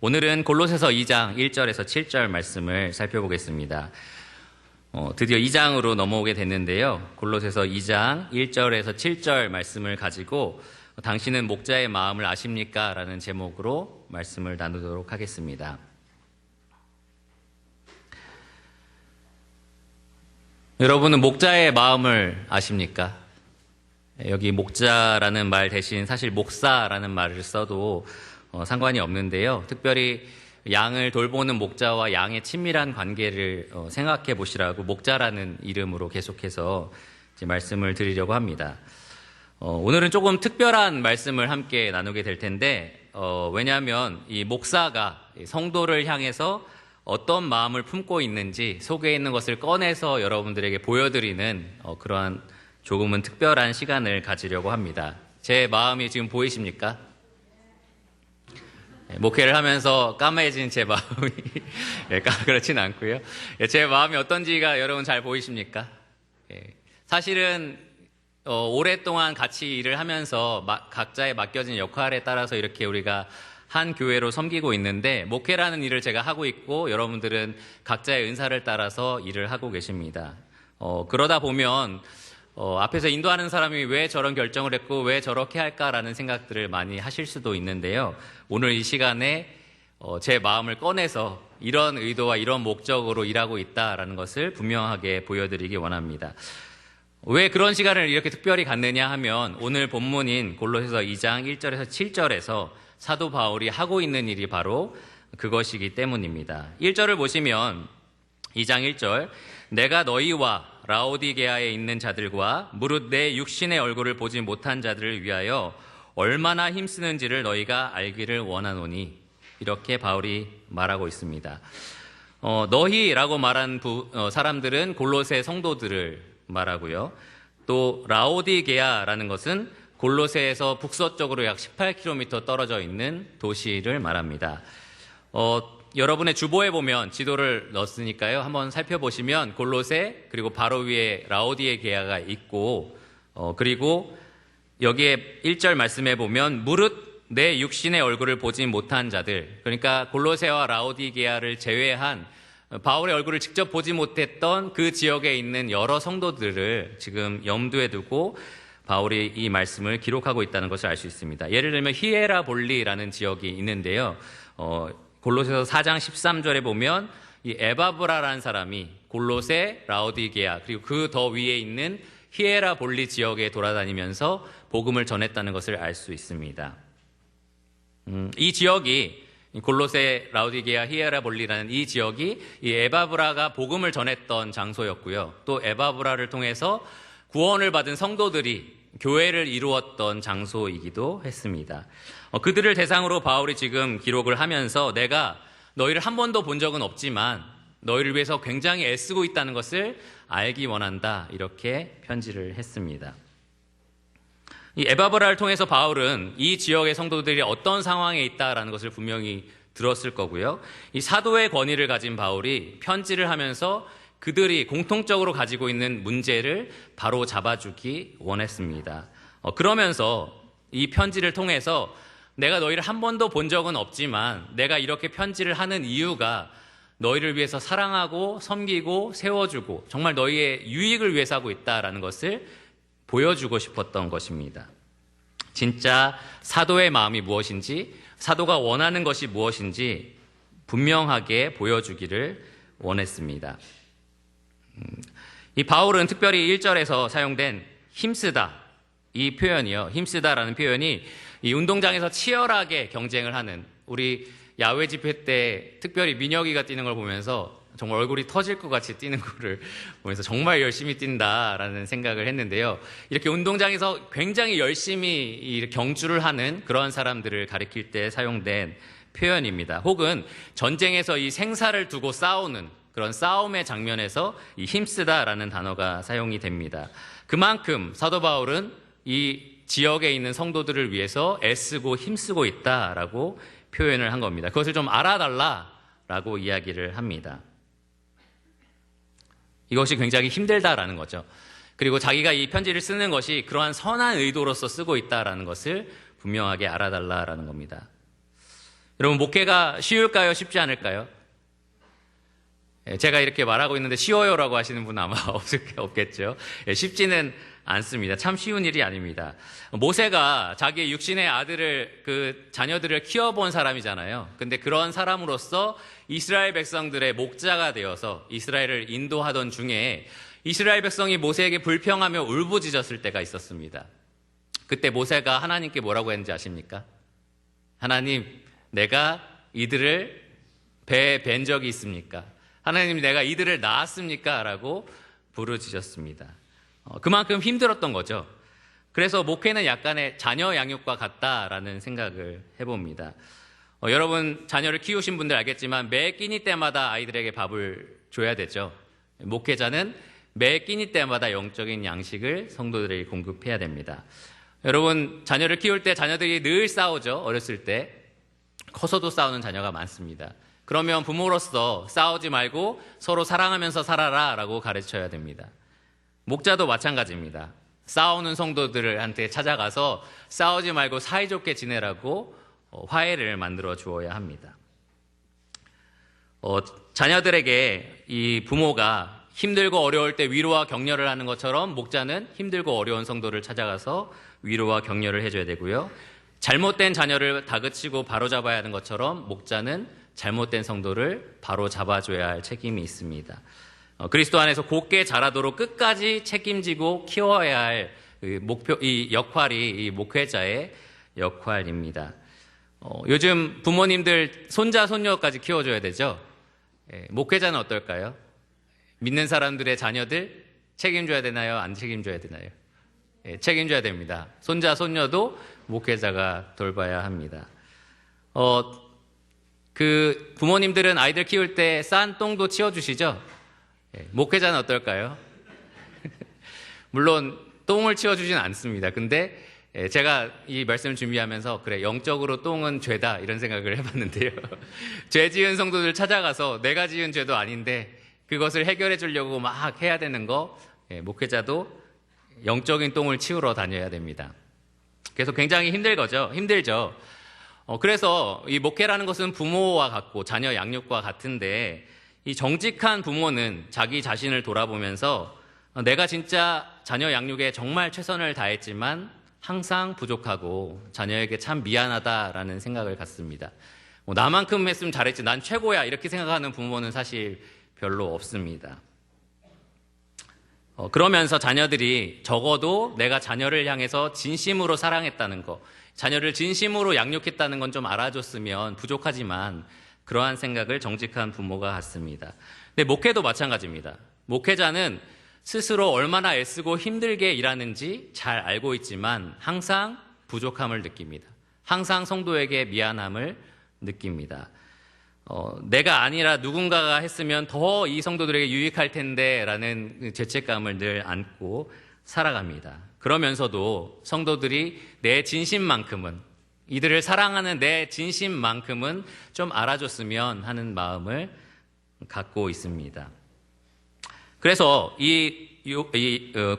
오늘은 골로새서 2장 1절에서 7절 말씀을 살펴보겠습니다. 드디어 2장으로 넘어오게 됐는데요. 골로새서 2장 1절에서 7절 말씀을 가지고 당신은 목자의 마음을 아십니까? 라는 제목으로 말씀을 나누도록 하겠습니다. 여러분은 목자의 마음을 아십니까? 여기 목자라는 말 대신 사실 목사라는 말을 써도 상관이 없는데요. 특별히 양을 돌보는 목자와 양의 친밀한 관계를 생각해 보시라고 목자라는 이름으로 계속해서 이제 말씀을 드리려고 합니다. 오늘은 조금 특별한 말씀을 함께 나누게 될 텐데 왜냐하면 이 목사가 성도를 향해서 어떤 마음을 품고 있는지 속에 있는 것을 꺼내서 여러분들에게 보여드리는 그러한 조금은 특별한 시간을 가지려고 합니다. 제 마음이 지금 보이십니까? 목회를 하면서 까매진 제 마음이 그렇진 않고요. 제 마음이 어떤지가 여러분 잘 보이십니까? 사실은 오랫동안 같이 일을 하면서 각자의 맡겨진 역할에 따라서 이렇게 우리가 한 교회로 섬기고 있는데 목회라는 일을 제가 하고 있고 여러분들은 각자의 은사를 따라서 일을 하고 계십니다. 그러다 보면 앞에서 인도하는 사람이 왜 저런 결정을 했고 왜 저렇게 할까라는 생각들을 많이 하실 수도 있는데요. 오늘 이 시간에 제 마음을 꺼내서 이런 의도와 이런 목적으로 일하고 있다라는 것을 분명하게 보여드리기 원합니다. 왜 그런 시간을 이렇게 특별히 갖느냐 하면 오늘 본문인 골로새서 2장 1절에서 7절에서 사도 바울이 하고 있는 일이 바로 그것이기 때문입니다. 1절을 보시면 2장 1절 내가 너희와 라오디게아에 있는 자들과 무릇 내 육신의 얼굴을 보지 못한 자들을 위하여 얼마나 힘쓰는지를 너희가 알기를 원하노니 이렇게 바울이 말하고 있습니다. 너희라고 말한 사람들은 골로새 성도들을 말하고요. 또 라오디게아라는 것은 골로새에서 북서쪽으로 약 18km 떨어져 있는 도시를 말합니다. 여러분의 주보에 보면 지도를 넣었으니까요. 한번 살펴보시면 골로새 그리고 바로 위에 라오디게아가 있고 그리고 여기에 1절 말씀에 보면 무릇 내 육신의 얼굴을 보지 못한 자들, 그러니까 골로새와 라오디게아를 제외한 바울의 얼굴을 직접 보지 못했던 그 지역에 있는 여러 성도들을 지금 염두에 두고 바울이 이 말씀을 기록하고 있다는 것을 알 수 있습니다. 예를 들면 히에라볼리라는 지역이 있는데요. 골로새서 4장 13절에 보면 이 에바브라라는 사람이 골로새, 라오디게아 그리고 그 더 위에 있는 히에라볼리 지역에 돌아다니면서 복음을 전했다는 것을 알 수 있습니다. 이 지역이 골로새, 라오디게아, 히에라볼리라는 이 지역이 이 에바브라가 복음을 전했던 장소였고요. 또 에바브라를 통해서 구원을 받은 성도들이 교회를 이루었던 장소이기도 했습니다. 그들을 대상으로 바울이 지금 기록을 하면서 내가 너희를 한 번도 본 적은 없지만 너희를 위해서 굉장히 애쓰고 있다는 것을 알기 원한다 이렇게 편지를 했습니다. 이 에바브라를 통해서 바울은 이 지역의 성도들이 어떤 상황에 있다라는 것을 분명히 들었을 거고요. 이 사도의 권위를 가진 바울이 편지를 하면서 그들이 공통적으로 가지고 있는 문제를 바로 잡아주기 원했습니다. 그러면서 이 편지를 통해서 내가 너희를 한 번도 본 적은 없지만 내가 이렇게 편지를 하는 이유가 너희를 위해서 사랑하고 섬기고 세워주고 정말 너희의 유익을 위해서 하고 있다라는 것을 보여주고 싶었던 것입니다. 진짜 사도의 마음이 무엇인지 사도가 원하는 것이 무엇인지 분명하게 보여주기를 원했습니다. 이 바울은 특별히 1절에서 사용된 힘쓰다 이 표현이요. 힘쓰다라는 표현이 이 운동장에서 치열하게 경쟁을 하는 우리 야외 집회 때 특별히 민혁이가 뛰는 걸 보면서 정말 얼굴이 터질 것 같이 뛰는 거를 보면서 정말 열심히 뛴다라는 생각을 했는데요. 이렇게 운동장에서 굉장히 열심히 경주를 하는 그런 사람들을 가리킬 때 사용된 표현입니다. 혹은 전쟁에서 이 생사를 두고 싸우는 그런 싸움의 장면에서 이 힘쓰다라는 단어가 사용이 됩니다. 그만큼 사도 바울은 이 지역에 있는 성도들을 위해서 애쓰고 힘쓰고 있다라고 표현을 한 겁니다. 그것을 좀 알아달라라고 이야기를 합니다. 이것이 굉장히 힘들다라는 거죠. 그리고 자기가 이 편지를 쓰는 것이 그러한 선한 의도로서 쓰고 있다라는 것을 분명하게 알아달라라는 겁니다. 여러분, 목회가 쉬울까요? 쉽지 않을까요? 제가 이렇게 말하고 있는데 쉬워요라고 하시는 분은 아마 없겠죠. 쉽지는 않습니다. 참 쉬운 일이 아닙니다. 모세가 자기의 육신의 자녀들을 키워본 사람이잖아요. 근데 그런 사람으로서 이스라엘 백성들의 목자가 되어서 이스라엘을 인도하던 중에 이스라엘 백성이 모세에게 불평하며 울부짖었을 때가 있었습니다. 그때 모세가 하나님께 뭐라고 했는지 아십니까? 하나님, 내가 이들을 배에 뵌 적이 있습니까? 하나님, 내가 이들을 낳았습니까? 라고 부르짖었습니다. 그만큼 힘들었던 거죠. 그래서 목회는 약간의 자녀 양육과 같다라는 생각을 해봅니다. 여러분, 자녀를 키우신 분들 알겠지만 매 끼니 때마다 아이들에게 밥을 줘야 되죠. 목회자는 매 끼니 때마다 영적인 양식을 성도들에게 공급해야 됩니다. 여러분, 자녀를 키울 때 자녀들이 늘 싸우죠. 어렸을 때. 커서도 싸우는 자녀가 많습니다. 그러면 부모로서 싸우지 말고 서로 사랑하면서 살아라 라고 가르쳐야 됩니다. 목자도 마찬가지입니다. 싸우는 성도들한테 찾아가서 싸우지 말고 사이좋게 지내라고 화해를 만들어 주어야 합니다. 자녀들에게 이 부모가 힘들고 어려울 때 위로와 격려를 하는 것처럼 목자는 힘들고 어려운 성도를 찾아가서 위로와 격려를 해줘야 되고요. 잘못된 자녀를 다그치고 바로잡아야 하는 것처럼 목자는 잘못된 성도를 바로잡아줘야 할 책임이 있습니다. 그리스도 안에서 곧게 자라도록 끝까지 책임지고 키워야 할 이 역할이 이 목회자의 역할입니다. 요즘 부모님들 손자, 손녀까지 키워줘야 되죠. 목회자는 어떨까요? 믿는 사람들의 자녀들 책임져야 되나요? 안 책임져야 되나요? 책임져야 됩니다. 손자, 손녀도 목회자가 돌봐야 합니다. 부모님들은 아이들 키울 때 싼 똥도 치워주시죠? 목회자는 어떨까요? 물론 똥을 치워주진 않습니다. 근데 제가 이 말씀을 준비하면서 그래, 영적으로 똥은 죄다 이런 생각을 해봤는데요. 죄 지은 성도들 찾아가서 내가 지은 죄도 아닌데 그것을 해결해 주려고 막 해야 되는 거, 목회자도 영적인 똥을 치우러 다녀야 됩니다. 그래서 굉장히 힘들죠. 그래서 이 목회라는 것은 부모와 같고 자녀 양육과 같은데 이 정직한 부모는 자기 자신을 돌아보면서 내가 진짜 자녀 양육에 정말 최선을 다했지만 항상 부족하고 자녀에게 참 미안하다라는 생각을 갖습니다. 나만큼 했으면 잘했지, 난 최고야 이렇게 생각하는 부모는 사실 별로 없습니다. 그러면서 자녀들이 적어도 내가 자녀를 향해서 진심으로 사랑했다는 거, 자녀를 진심으로 양육했다는 건 좀 알아줬으면 부족하지만 그러한 생각을 정직한 부모가 갖습니다. 근데 목회도 마찬가지입니다. 목회자는 스스로 얼마나 애쓰고 힘들게 일하는지 잘 알고 있지만 항상 부족함을 느낍니다. 항상 성도에게 미안함을 느낍니다. 내가 아니라 누군가가 했으면 더 이 성도들에게 유익할 텐데 라는 죄책감을 늘 안고 살아갑니다. 그러면서도 성도들이 내 진심만큼은, 이들을 사랑하는 내 진심만큼은 좀 알아줬으면 하는 마음을 갖고 있습니다. 그래서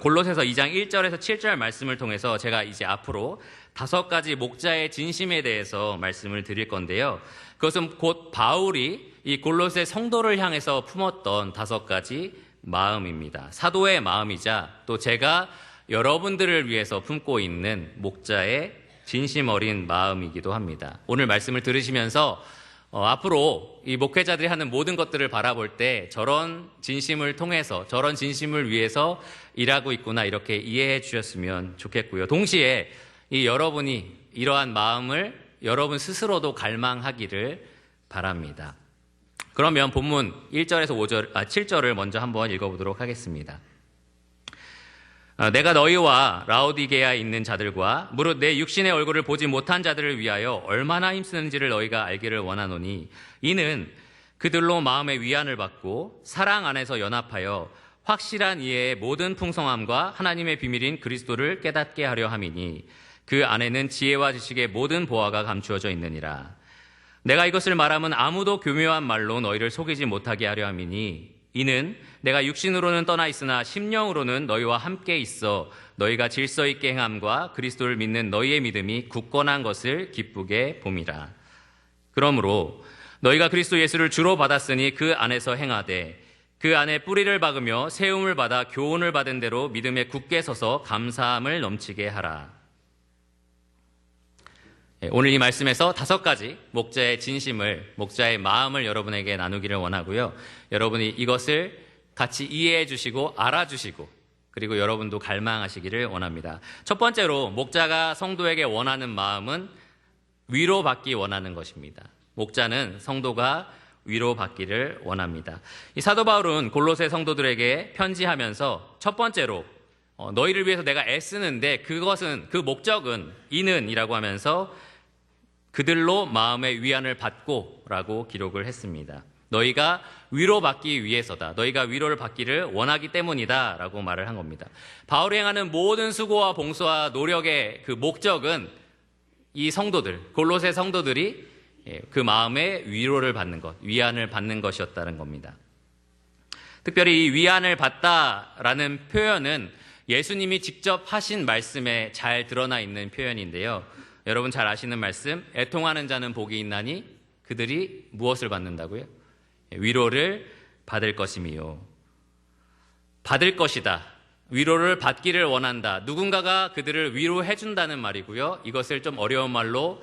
골로새서 2장 1절에서 7절 말씀을 통해서 제가 이제 앞으로 5가지 목자의 진심에 대해서 말씀을 드릴 건데요. 그것은 곧 바울이 이 골로새 성도를 향해서 품었던 5가지 마음입니다. 사도의 마음이자 또 제가 여러분들을 위해서 품고 있는 목자의 진심 어린 마음이기도 합니다. 오늘 말씀을 들으시면서 앞으로 이 목회자들이 하는 모든 것들을 바라볼 때 저런 진심을 통해서, 저런 진심을 위해서 일하고 있구나 이렇게 이해해 주셨으면 좋겠고요. 동시에 여러분이 이러한 마음을 여러분 스스로도 갈망하기를 바랍니다. 그러면 본문 1절에서 7절을 먼저 한번 읽어보도록 하겠습니다. 내가 너희와 라오디게아에 있는 자들과 무릇 내 육신의 얼굴을 보지 못한 자들을 위하여 얼마나 힘쓰는지를 너희가 알기를 원하노니 이는 그들로 마음의 위안을 받고 사랑 안에서 연합하여 확실한 이해의 모든 풍성함과 하나님의 비밀인 그리스도를 깨닫게 하려 함이니 그 안에는 지혜와 지식의 모든 보화가 감추어져 있느니라. 내가 이것을 말하면 아무도 교묘한 말로 너희를 속이지 못하게 하려 함이니 이는 내가 육신으로는 떠나 있으나 심령으로는 너희와 함께 있어 너희가 질서 있게 행함과 그리스도를 믿는 너희의 믿음이 굳건한 것을 기쁘게 봄이라. 그러므로 너희가 그리스도 예수를 주로 받았으니 그 안에서 행하되 그 안에 뿌리를 박으며 세움을 받아 교훈을 받은 대로 믿음에 굳게 서서 감사함을 넘치게 하라. 오늘 이 말씀에서 5가지 목자의 진심을, 목자의 마음을 여러분에게 나누기를 원하고요. 여러분이 이것을 같이 이해해 주시고 알아주시고 그리고 여러분도 갈망하시기를 원합니다. 첫 번째로 목자가 성도에게 원하는 마음은 위로받기 원하는 것입니다. 목자는 성도가 위로받기를 원합니다. 이 사도 바울은 골로새 성도들에게 편지하면서 첫 번째로 너희를 위해서 내가 애쓰는데 그것은, 그 목적은 이는이라고 하면서 그들로 마음의 위안을 받고 라고 기록을 했습니다. 너희가 위로받기 위해서다. 너희가 위로를 받기를 원하기 때문이다 라고 말을 한 겁니다. 바울이 행하는 모든 수고와 봉사와 노력의 그 목적은 이 성도들, 골로새 성도들이 그 마음의 위로를 받는 것, 위안을 받는 것이었다는 겁니다. 특별히 이 위안을 받다라는 표현은 예수님이 직접 하신 말씀에 잘 드러나 있는 표현인데요. 여러분 잘 아시는 말씀, 애통하는 자는 복이 있나니 그들이 무엇을 받는다고요? 위로를 받을 것이미요. 받을 것이다. 위로를 받기를 원한다. 누군가가 그들을 위로해 준다는 말이고요. 이것을 좀 어려운 말로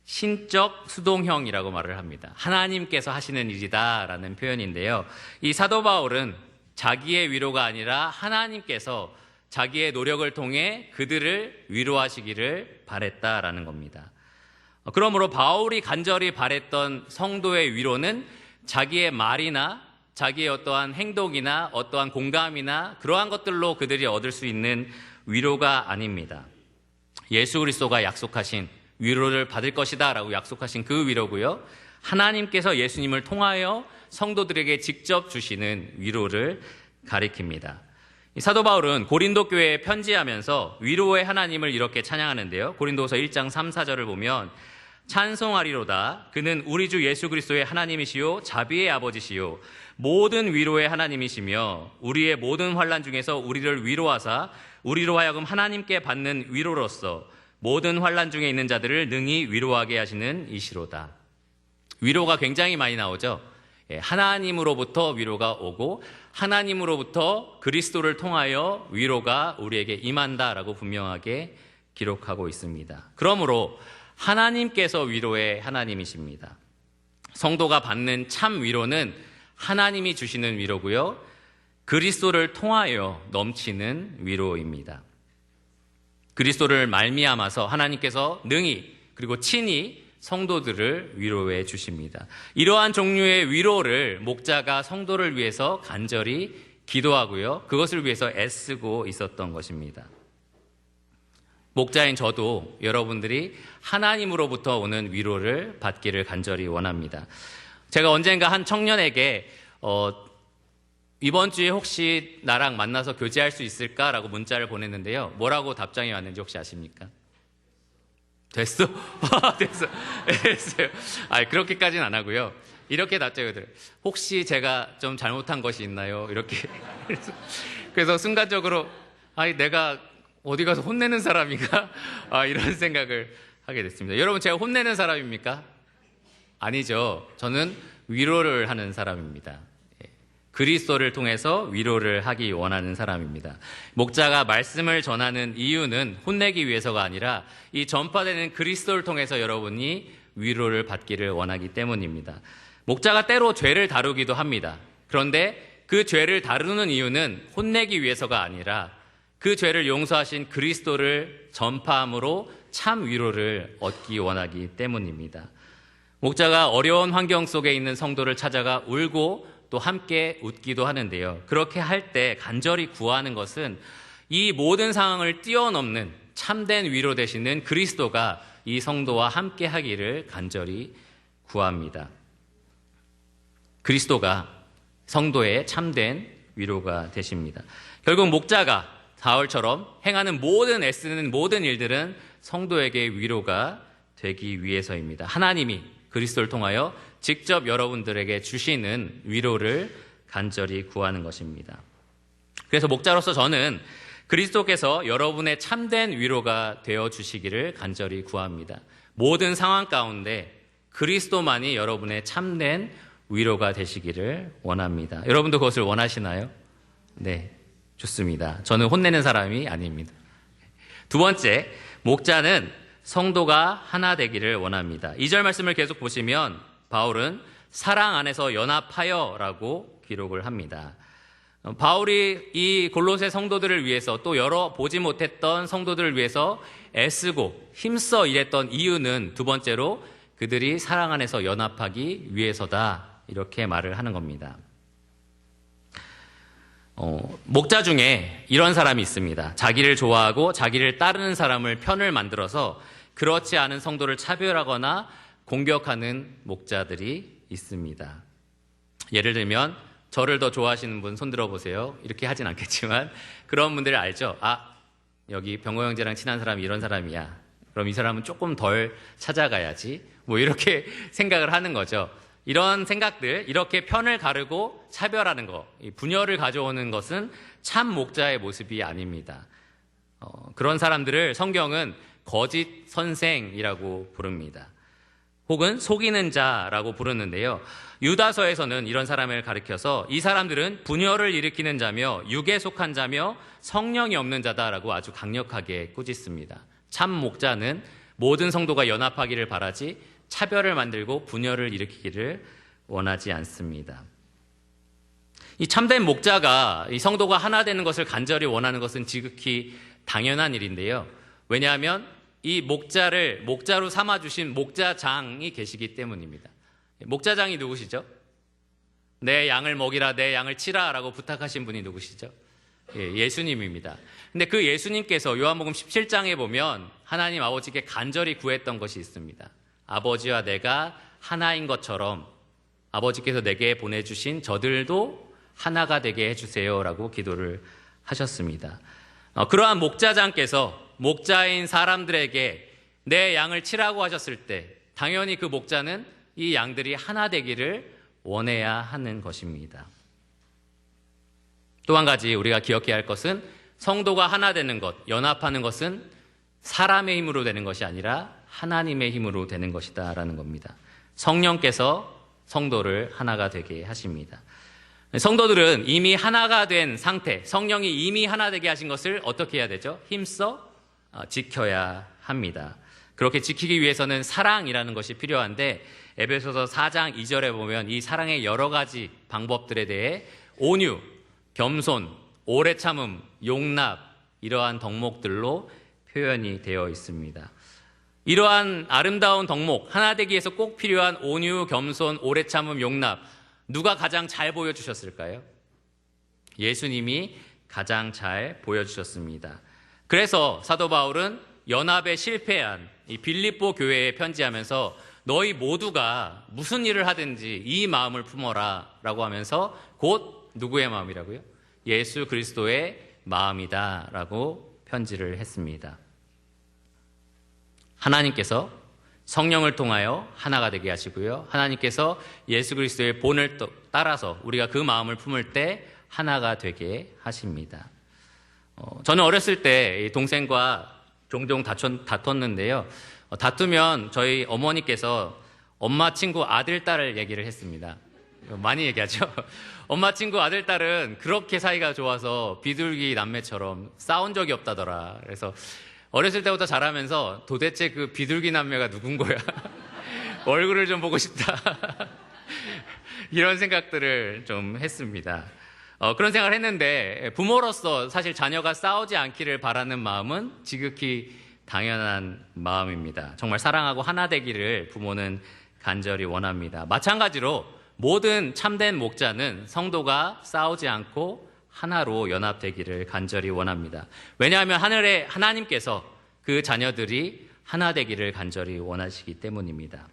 신적 수동형이라고 말을 합니다. 하나님께서 하시는 일이다라는 표현인데요. 이 사도 바울은 자기의 위로가 아니라 하나님께서 자기의 노력을 통해 그들을 위로하시기를 바랬다라는 겁니다. 그러므로 바울이 간절히 바랬던 성도의 위로는 자기의 말이나 자기의 어떠한 행동이나 어떠한 공감이나 그러한 것들로 그들이 얻을 수 있는 위로가 아닙니다. 예수 그리스도가 약속하신 위로를 받을 것이다 라고 약속하신 그 위로고요. 하나님께서 예수님을 통하여 성도들에게 직접 주시는 위로를 가리킵니다. 사도 바울은 고린도 교회에 편지하면서 위로의 하나님을 이렇게 찬양하는데요. 고린도서 1장 3, 4절을 보면 찬송하리로다. 그는 우리 주 예수 그리스도의 하나님이시요 자비의 아버지시요 모든 위로의 하나님이시며 우리의 모든 환난 중에서 우리를 위로하사 우리로 하여금 하나님께 받는 위로로서 모든 환난 중에 있는 자들을 능히 위로하게 하시는 이시로다. 위로가 굉장히 많이 나오죠. 하나님으로부터 위로가 오고 하나님으로부터 그리스도를 통하여 위로가 우리에게 임한다라고 분명하게 기록하고 있습니다. 그러므로 하나님께서 위로의 하나님이십니다. 성도가 받는 참 위로는 하나님이 주시는 위로고요. 그리스도를 통하여 넘치는 위로입니다. 그리스도를 말미암아서 하나님께서 능히 그리고 친히 성도들을 위로해 주십니다. 이러한 종류의 위로를 목자가 성도를 위해서 간절히 기도하고요. 그것을 위해서 애쓰고 있었던 것입니다. 목자인 저도 여러분들이 하나님으로부터 오는 위로를 받기를 간절히 원합니다. 제가 언젠가 한 청년에게 이번 주에 혹시 나랑 만나서 교제할 수 있을까라고 문자를 보냈는데요. 뭐라고 답장이 왔는지 혹시 아십니까? 됐어? 됐어요. 그렇게까지는 안 하고요. 이렇게 답장을 드려요. 혹시 제가 좀 잘못한 것이 있나요? 이렇게. 그래서 순간적으로, 내가 어디 가서 혼내는 사람인가? 이런 생각을 하게 됐습니다. 여러분, 제가 혼내는 사람입니까? 아니죠. 저는 위로를 하는 사람입니다. 그리스도를 통해서 위로를 하기 원하는 사람입니다. 목자가 말씀을 전하는 이유는 혼내기 위해서가 아니라 이 전파되는 그리스도를 통해서 여러분이 위로를 받기를 원하기 때문입니다. 목자가 때로 죄를 다루기도 합니다. 그런데 그 죄를 다루는 이유는 혼내기 위해서가 아니라 그 죄를 용서하신 그리스도를 전파함으로 참 위로를 얻기 원하기 때문입니다. 목자가 어려운 환경 속에 있는 성도를 찾아가 울고 또 함께 웃기도 하는데요. 그렇게 할 때 간절히 구하는 것은 이 모든 상황을 뛰어넘는 참된 위로 되시는 그리스도가 이 성도와 함께 하기를 간절히 구합니다. 그리스도가 성도의 참된 위로가 되십니다. 결국 목자가 바울처럼 행하는 애쓰는 모든 일들은 성도에게 위로가 되기 위해서입니다. 하나님이 그리스도를 통하여 직접 여러분들에게 주시는 위로를 간절히 구하는 것입니다. 그래서 목자로서 저는 그리스도께서 여러분의 참된 위로가 되어 주시기를 간절히 구합니다. 모든 상황 가운데 그리스도만이 여러분의 참된 위로가 되시기를 원합니다. 여러분도 그것을 원하시나요? 네, 좋습니다. 저는 혼내는 사람이 아닙니다. 두 번째, 목자는 성도가 하나 되기를 원합니다. 2절 말씀을 계속 보시면 바울은 사랑 안에서 연합하여라고 기록을 합니다. 바울이 이 골로새 성도들을 위해서 또 여러 보지 못했던 성도들을 위해서 애쓰고 힘써 일했던 이유는 두 번째로 그들이 사랑 안에서 연합하기 위해서다, 이렇게 말을 하는 겁니다. 목자 중에 이런 사람이 있습니다. 자기를 좋아하고 자기를 따르는 사람을 편을 만들어서 그렇지 않은 성도를 차별하거나 공격하는 목자들이 있습니다. 예를 들면 저를 더 좋아하시는 분 손 들어보세요. 이렇게 하진 않겠지만 그런 분들 알죠? 아, 여기 병호 형제랑 친한 사람이 이런 사람이야. 그럼 이 사람은 조금 덜 찾아가야지. 뭐 이렇게 생각을 하는 거죠. 이런 생각들, 이렇게 편을 가르고 차별하는 것, 분열을 가져오는 것은 참 목자의 모습이 아닙니다. 그런 사람들을 성경은 거짓 선생이라고 부릅니다. 혹은 속이는 자라고 부르는데요. 유다서에서는 이런 사람을 가리켜서 이 사람들은 분열을 일으키는 자며 육에 속한 자며 성령이 없는 자다라고 아주 강력하게 꾸짖습니다. 참 목자는 모든 성도가 연합하기를 바라지 차별을 만들고 분열을 일으키기를 원하지 않습니다. 이 참된 목자가 이 성도가 하나 되는 것을 간절히 원하는 것은 지극히 당연한 일인데요. 왜냐하면 이 목자를 목자로 삼아주신 목자장이 계시기 때문입니다. 목자장이 누구시죠? 내 양을 먹이라, 내 양을 치라 라고 부탁하신 분이 누구시죠? 예수님입니다. 근데 그 예수님께서 요한복음 17장에 보면 하나님 아버지께 간절히 구했던 것이 있습니다. 아버지와 내가 하나인 것처럼 아버지께서 내게 보내주신 저들도 하나가 되게 해주세요 라고 기도를 하셨습니다. 그러한 목자장께서 목자인 사람들에게 내 양을 치라고 하셨을 때 당연히 그 목자는 이 양들이 하나 되기를 원해야 하는 것입니다. 또 한 가지 우리가 기억해야 할 것은 성도가 하나 되는 것, 연합하는 것은 사람의 힘으로 되는 것이 아니라 하나님의 힘으로 되는 것이다 라는 겁니다. 성령께서 성도를 하나가 되게 하십니다. 성도들은 이미 하나가 된 상태, 성령이 이미 하나 되게 하신 것을 어떻게 해야 되죠? 힘써 지켜야 합니다. 그렇게 지키기 위해서는 사랑이라는 것이 필요한데 에베소서 4장 2절에 보면 이 사랑의 여러 가지 방법들에 대해 온유, 겸손, 오래 참음, 용납, 이러한 덕목들로 표현이 되어 있습니다. 이러한 아름다운 덕목, 하나 되기 위해서 꼭 필요한 온유, 겸손, 오래 참음, 용납, 누가 가장 잘 보여주셨을까요? 예수님이 가장 잘 보여주셨습니다. 그래서 사도 바울은 연합에 실패한 이 빌립보 교회에 편지하면서 너희 모두가 무슨 일을 하든지 이 마음을 품어라 라고 하면서 곧 누구의 마음이라고요? 예수 그리스도의 마음이다 라고 편지를 했습니다. 하나님께서 성령을 통하여 하나가 되게 하시고요. 하나님께서 예수 그리스도의 본을 따라서 우리가 그 마음을 품을 때 하나가 되게 하십니다. 저는 어렸을 때 동생과 종종 다퉜는데요. 다투면 저희 어머니께서 엄마 친구 아들, 딸을 얘기를 했습니다. 많이 얘기하죠. 엄마 친구 아들, 딸은 그렇게 사이가 좋아서 비둘기 남매처럼 싸운 적이 없다더라. 그래서 어렸을 때부터 자라면서 도대체 그 비둘기 남매가 누군 거야? 얼굴을 좀 보고 싶다. 이런 생각들을 좀 했습니다. 그런 생각을 했는데 부모로서 사실 자녀가 싸우지 않기를 바라는 마음은 지극히 당연한 마음입니다. 정말 사랑하고 하나 되기를 부모는 간절히 원합니다. 마찬가지로 모든 참된 목자는 성도가 싸우지 않고 하나로 연합되기를 간절히 원합니다. 왜냐하면 하늘에 하나님께서 그 자녀들이 하나 되기를 간절히 원하시기 때문입니다.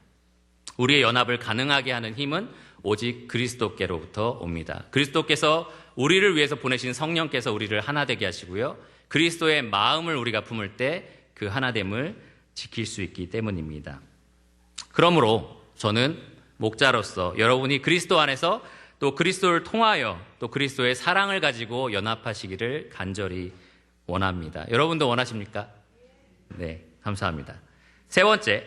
우리의 연합을 가능하게 하는 힘은 오직 그리스도께로부터 옵니다. 그리스도께서 우리를 위해서 보내신 성령께서 우리를 하나 되게 하시고요. 그리스도의 마음을 우리가 품을 때 그 하나됨을 지킬 수 있기 때문입니다. 그러므로 저는 목자로서 여러분이 그리스도 안에서 또 그리스도를 통하여 또 그리스도의 사랑을 가지고 연합하시기를 간절히 원합니다. 여러분도 원하십니까? 네, 감사합니다. 세 번째,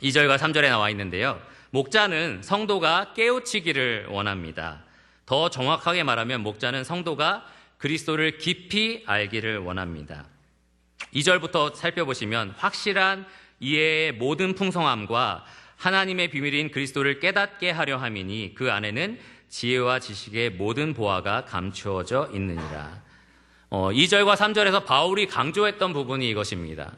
2절과 3절에 나와 있는데요. 목자는 성도가 깨우치기를 원합니다. 더 정확하게 말하면 목자는 성도가 그리스도를 깊이 알기를 원합니다. 2절부터 살펴보시면 확실한 이해의 모든 풍성함과 하나님의 비밀인 그리스도를 깨닫게 하려 함이니 그 안에는 지혜와 지식의 모든 보화가 감추어져 있느니라. 2절과 3절에서 바울이 강조했던 부분이 이것입니다.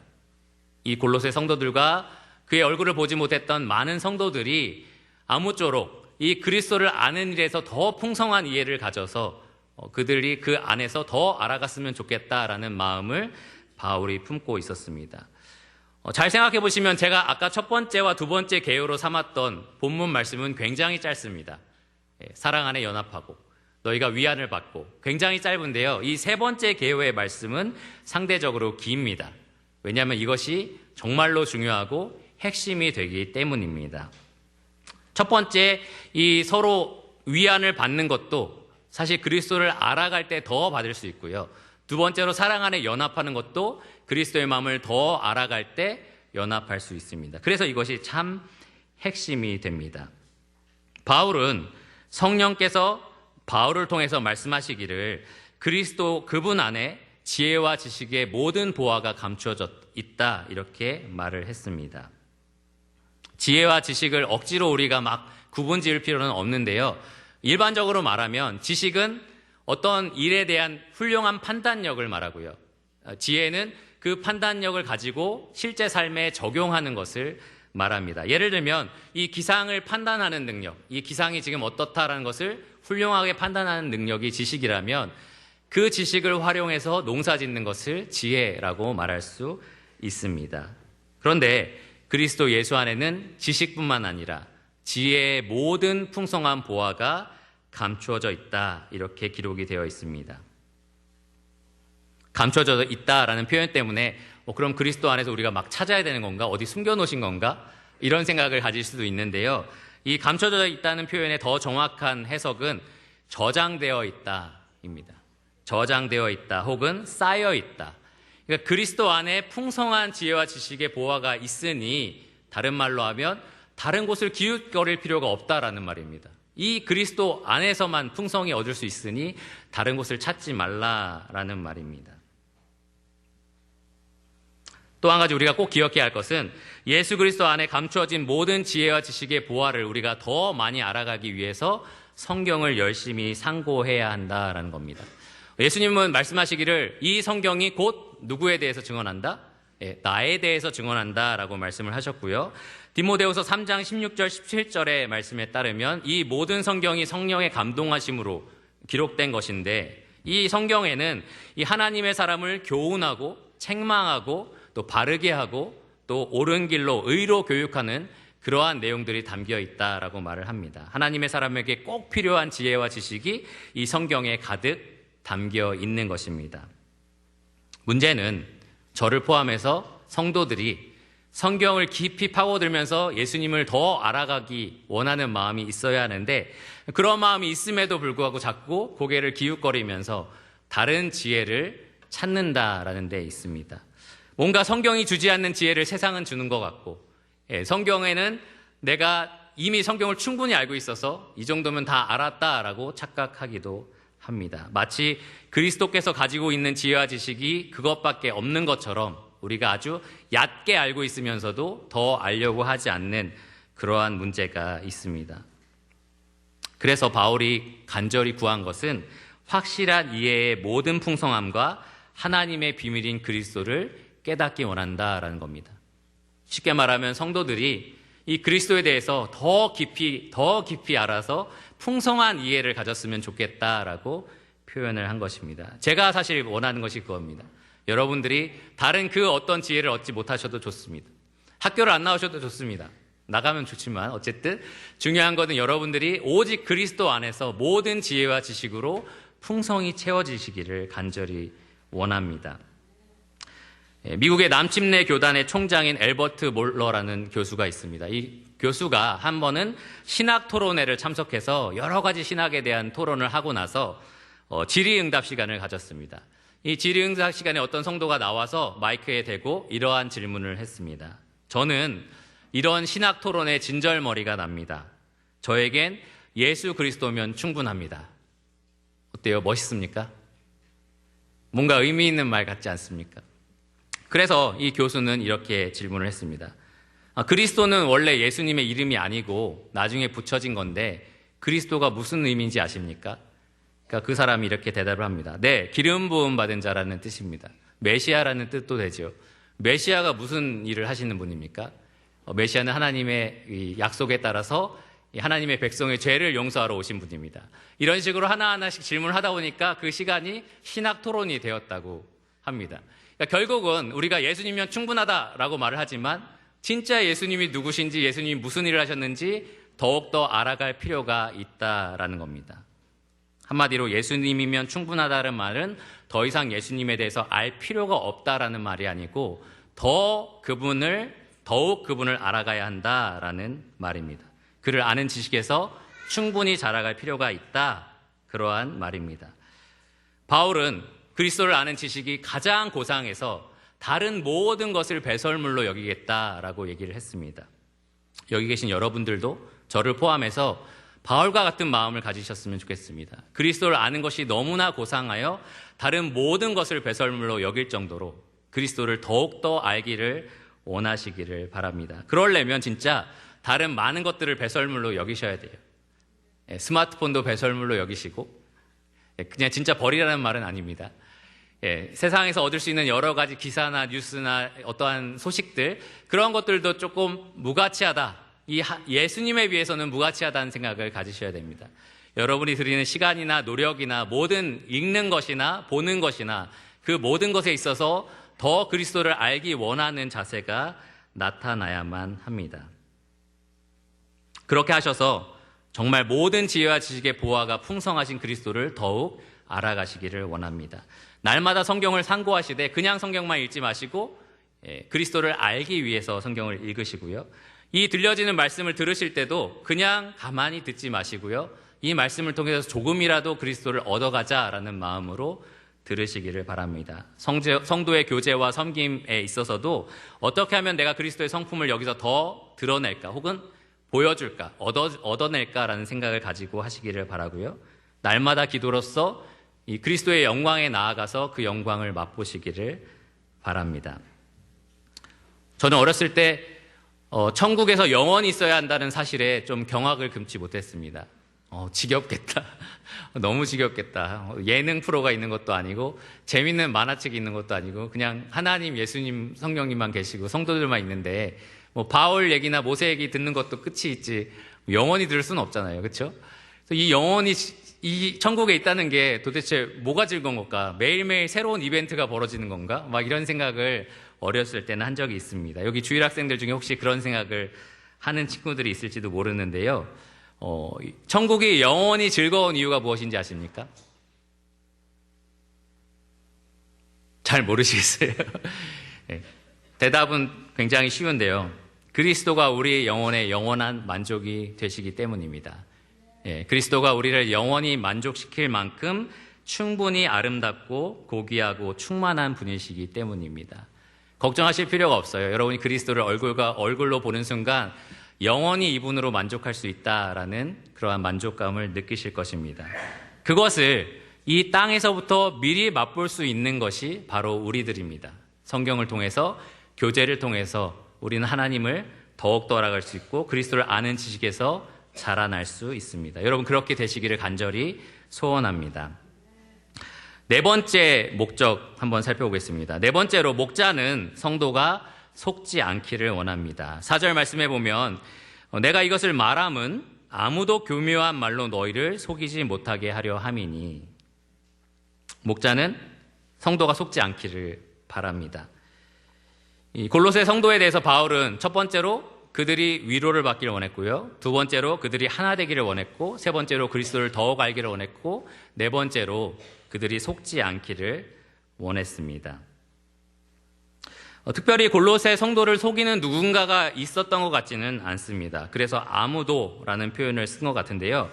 이 골로새 성도들과 그의 얼굴을 보지 못했던 많은 성도들이 아무쪼록 이 그리스도를 아는 일에서 더 풍성한 이해를 가져서 그들이 그 안에서 더 알아갔으면 좋겠다라는 마음을 바울이 품고 있었습니다. 잘 생각해 보시면 제가 아까 첫 번째와 두 번째 개요로 삼았던 본문 말씀은 굉장히 짧습니다. 사랑 안에 연합하고 너희가 위안을 받고 굉장히 짧은데요. 이 세 번째 개요의 말씀은 상대적으로 깁니다. 왜냐하면 이것이 정말로 중요하고 핵심이 되기 때문입니다. 첫 번째, 이 서로 위안을 받는 것도 사실 그리스도를 알아갈 때 더 받을 수 있고요. 두 번째로 사랑 안에 연합하는 것도 그리스도의 마음을 더 알아갈 때 연합할 수 있습니다. 그래서 이것이 참 핵심이 됩니다. 바울은 성령께서 바울을 통해서 말씀하시기를 그리스도 그분 안에 지혜와 지식의 모든 보화가 감추어져 있다 이렇게 말을 했습니다. 지혜와 지식을 억지로 우리가 막 구분 지을 필요는 없는데요. 일반적으로 말하면 지식은 어떤 일에 대한 훌륭한 판단력을 말하고요. 지혜는 그 판단력을 가지고 실제 삶에 적용하는 것을 말합니다. 예를 들면 이 기상을 판단하는 능력, 이 기상이 지금 어떻다라는 것을 훌륭하게 판단하는 능력이 지식이라면 그 지식을 활용해서 농사 짓는 것을 지혜라고 말할 수 있습니다. 그런데 그리스도 예수 안에는 지식뿐만 아니라 지혜의 모든 풍성한 보화가 감추어져 있다 이렇게 기록이 되어 있습니다. 감춰져 있다라는 표현 때문에 그럼 그리스도 안에서 우리가 막 찾아야 되는 건가? 어디 숨겨놓으신 건가? 이런 생각을 가질 수도 있는데요. 이 감춰져 있다는 표현의 더 정확한 해석은 저장되어 있다입니다. 저장되어 있다 혹은 쌓여 있다. 그러니까 그리스도 안에 풍성한 지혜와 지식의 보화가 있으니 다른 말로 하면 다른 곳을 기웃거릴 필요가 없다라는 말입니다. 이 그리스도 안에서만 풍성히 얻을 수 있으니 다른 곳을 찾지 말라라는 말입니다. 또 한 가지 우리가 꼭 기억해야 할 것은 예수 그리스도 안에 감추어진 모든 지혜와 지식의 보화를 우리가 더 많이 알아가기 위해서 성경을 열심히 상고해야 한다라는 겁니다. 예수님은 말씀하시기를 이 성경이 곧 누구에 대해서 증언한다? 나에 대해서 증언한다라고 말씀을 하셨고요. 디모데후서 3장 16절 17절의 말씀에 따르면 이 모든 성경이 성령의 감동하심으로 기록된 것인데 이 성경에는 이 하나님의 사람을 교훈하고 책망하고 또 바르게 하고 또 옳은 길로 의로 교육하는 그러한 내용들이 담겨 있다라고 말을 합니다. 하나님의 사람에게 꼭 필요한 지혜와 지식이 이 성경에 가득 담겨 있는 것입니다. 문제는 저를 포함해서 성도들이 성경을 깊이 파고들면서 예수님을 더 알아가기 원하는 마음이 있어야 하는데 그런 마음이 있음에도 불구하고 자꾸 고개를 기웃거리면서 다른 지혜를 찾는다라는 데 있습니다. 뭔가 성경이 주지 않는 지혜를 세상은 주는 것 같고 성경에는 내가 이미 성경을 충분히 알고 있어서 이 정도면 다 알았다라고 착각하기도 합니다. 마치 그리스도께서 가지고 있는 지혜와 지식이 그것밖에 없는 것처럼 우리가 아주 얕게 알고 있으면서도 더 알려고 하지 않는 그러한 문제가 있습니다. 그래서 바울이 간절히 구한 것은 확실한 이해의 모든 풍성함과 하나님의 비밀인 그리스도를 깨닫기 원한다라는 겁니다. 쉽게 말하면 성도들이 이 그리스도에 대해서 더 깊이 알아서 풍성한 이해를 가졌으면 좋겠다라고 표현을 한 것입니다. 제가 사실 원하는 것이 그겁니다. 여러분들이 다른 그 어떤 지혜를 얻지 못하셔도 좋습니다. 학교를 안 나오셔도 좋습니다. 나가면 좋지만 어쨌든 중요한 것은 여러분들이 오직 그리스도 안에서 모든 지혜와 지식으로 풍성히 채워지시기를 간절히 원합니다. 미국의 남침내 교단의 총장인 엘버트 몰러라는 교수가 있습니다. 이 교수가 한 번은 신학 토론회를 참석해서 여러 가지 신학에 대한 토론을 하고 나서 질의응답 시간을 가졌습니다. 이 질의응답 시간에 어떤 성도가 나와서 마이크에 대고 이러한 질문을 했습니다. 저는 이런 신학 토론의 진절머리가 납니다. 저에겐 예수 그리스도면 충분합니다. 어때요? 멋있습니까? 뭔가 의미 있는 말 같지 않습니까? 그래서 이 교수는 이렇게 질문을 했습니다. 그리스도는 원래 예수님의 이름이 아니고 나중에 붙여진 건데 그리스도가 무슨 의미인지 아십니까? 그러니까 그 사람이 이렇게 대답을 합니다. 네, 기름 부음 받은 자라는 뜻입니다. 메시아라는 뜻도 되죠. 메시아가 무슨 일을 하시는 분입니까? 메시아는 하나님의 이 약속에 따라서 하나님의 백성의 죄를 용서하러 오신 분입니다. 이런 식으로 하나하나씩 질문을 하다 보니까 그 시간이 신학 토론이 되었다고 합니다. 그러니까 결국은 우리가 예수님이면 충분하다라고 말을 하지만 진짜 예수님이 누구신지, 예수님이 무슨 일을 하셨는지 더욱더 알아갈 필요가 있다라는 겁니다. 한마디로 예수님이면 충분하다는 말은 더 이상 예수님에 대해서 알 필요가 없다라는 말이 아니고 더욱 그분을 알아가야 한다라는 말입니다. 그를 아는 지식에서 충분히 자라갈 필요가 있다. 그러한 말입니다. 바울은 그리스도를 아는 지식이 가장 고상해서 다른 모든 것을 배설물로 여기겠다라고 얘기를 했습니다. 여기 계신 여러분들도 저를 포함해서 바울과 같은 마음을 가지셨으면 좋겠습니다. 그리스도를 아는 것이 너무나 고상하여 다른 모든 것을 배설물로 여길 정도로 그리스도를 더욱더 알기를 원하시기를 바랍니다. 그러려면 진짜 다른 많은 것들을 배설물로 여기셔야 돼요. 스마트폰도 배설물로 여기시고, 그냥 진짜 버리라는 말은 아닙니다. 세상에서 얻을 수 있는 여러 가지 기사나 뉴스나 어떠한 소식들, 그런 것들도 조금 무가치하다. 예수님에 비해서는 무가치하다는 생각을 가지셔야 됩니다. 여러분이 드리는 시간이나 노력이나 모든 읽는 것이나 보는 것이나 그 모든 것에 있어서 더 그리스도를 알기 원하는 자세가 나타나야만 합니다. 그렇게 하셔서 정말 모든 지혜와 지식의 보화가 풍성하신 그리스도를 더욱 알아가시기를 원합니다. 날마다 성경을 상고하시되 그냥 성경만 읽지 마시고 그리스도를 알기 위해서 성경을 읽으시고요. 이 들려지는 말씀을 들으실 때도 그냥 가만히 듣지 마시고요. 이 말씀을 통해서 조금이라도 그리스도를 얻어가자라는 마음으로 들으시기를 바랍니다. 성도의 교제와 섬김에 있어서도 어떻게 하면 내가 그리스도의 성품을 여기서 더 드러낼까 혹은 보여줄까, 얻어낼까라는 생각을 가지고 하시기를 바라고요. 날마다 기도로서 이 그리스도의 영광에 나아가서 그 영광을 맛보시기를 바랍니다. 저는 어렸을 때 천국에서 영원히 있어야 한다는 사실에 좀 경악을 금치 못했습니다. 지겹겠다. 너무 지겹겠다. 예능 프로가 있는 것도 아니고 재밌는 만화책이 있는 것도 아니고 그냥 하나님, 예수님, 성령님만 계시고 성도들만 있는데 뭐 바울 얘기나 모세 얘기 듣는 것도 끝이 있지 영원히 들을 수는 없잖아요. 그렇죠? 이 영원히 이 천국에 있다는 게 도대체 뭐가 즐거운 걸까? 매일매일 새로운 이벤트가 벌어지는 건가? 막 이런 생각을 어렸을 때는 한 적이 있습니다. 여기 주일 학생들 중에 혹시 그런 생각을 하는 친구들이 있을지도 모르는데요. 천국이 영원히 즐거운 이유가 무엇인지 아십니까? 잘 모르시겠어요? 네. 대답은 굉장히 쉬운데요. 그리스도가 우리 영혼의 영원한 만족이 되시기 때문입니다. 그리스도가 우리를 영원히 만족시킬 만큼 충분히 아름답고 고귀하고 충만한 분이시기 때문입니다. 걱정하실 필요가 없어요. 여러분이 그리스도를 얼굴과 얼굴로 보는 순간 영원히 이분으로 만족할 수 있다라는 그러한 만족감을 느끼실 것입니다. 그것을 이 땅에서부터 미리 맛볼 수 있는 것이 바로 우리들입니다. 성경을 통해서, 교제를 통해서 우리는 하나님을 더욱더 알아갈 수 있고 그리스도를 아는 지식에서 자라날 수 있습니다. 여러분 그렇게 되시기를 간절히 소원합니다. 네 번째 목적 한번 살펴보겠습니다. 네 번째로 목자는 성도가 속지 않기를 원합니다. 4절 말씀해 보면 내가 이것을 말함은 아무도 교묘한 말로 너희를 속이지 못하게 하려 함이니. 목자는 성도가 속지 않기를 바랍니다. 이 골로새 성도에 대해서 바울은 첫 번째로 그들이 위로를 받기를 원했고요. 두 번째로 그들이 하나 되기를 원했고, 세 번째로 그리스도를 더욱 알기를 원했고, 네 번째로 그들이 속지 않기를 원했습니다. 특별히 골로새 성도를 속이는 누군가가 있었던 것 같지는 않습니다. 그래서 아무도라는 표현을 쓴 것 같은데요.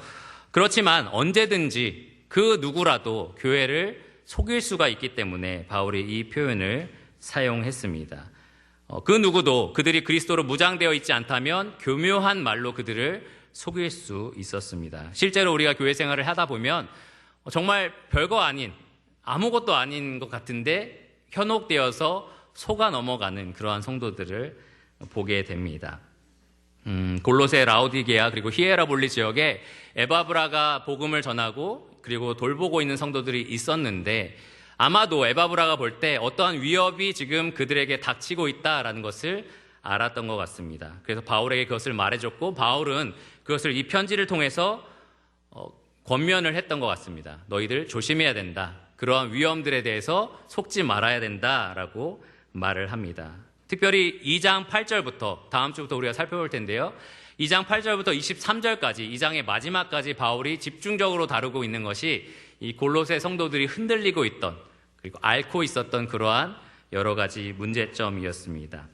그렇지만 언제든지 그 누구라도 교회를 속일 수가 있기 때문에 바울이 이 표현을 사용했습니다. 그 누구도 그들이 그리스도로 무장되어 있지 않다면 교묘한 말로 그들을 속일 수 있었습니다. 실제로 우리가 교회 생활을 하다 보면 정말 별거 아닌, 아무것도 아닌 것 같은데 현혹되어서 속아 넘어가는 그러한 성도들을 보게 됩니다. 골로새, 라오디게아 그리고 히에라볼리 지역에 에바브라가 복음을 전하고 그리고 돌보고 있는 성도들이 있었는데 아마도 에바브라가 볼 때 어떠한 위협이 지금 그들에게 닥치고 있다라는 것을 알았던 것 같습니다. 그래서 바울에게 그것을 말해줬고 바울은 그것을 이 편지를 통해서 권면을 했던 것 같습니다. 너희들 조심해야 된다. 그러한 위험들에 대해서 속지 말아야 된다라고 말을 합니다. 특별히 2장 8절부터 다음 주부터 우리가 살펴볼 텐데요. 2장 8절부터 23절까지 2장의 마지막까지 바울이 집중적으로 다루고 있는 것이 이 골로새 성도들이 흔들리고 있던 그리고 앓고 있었던 그러한 여러 가지 문제점이었습니다.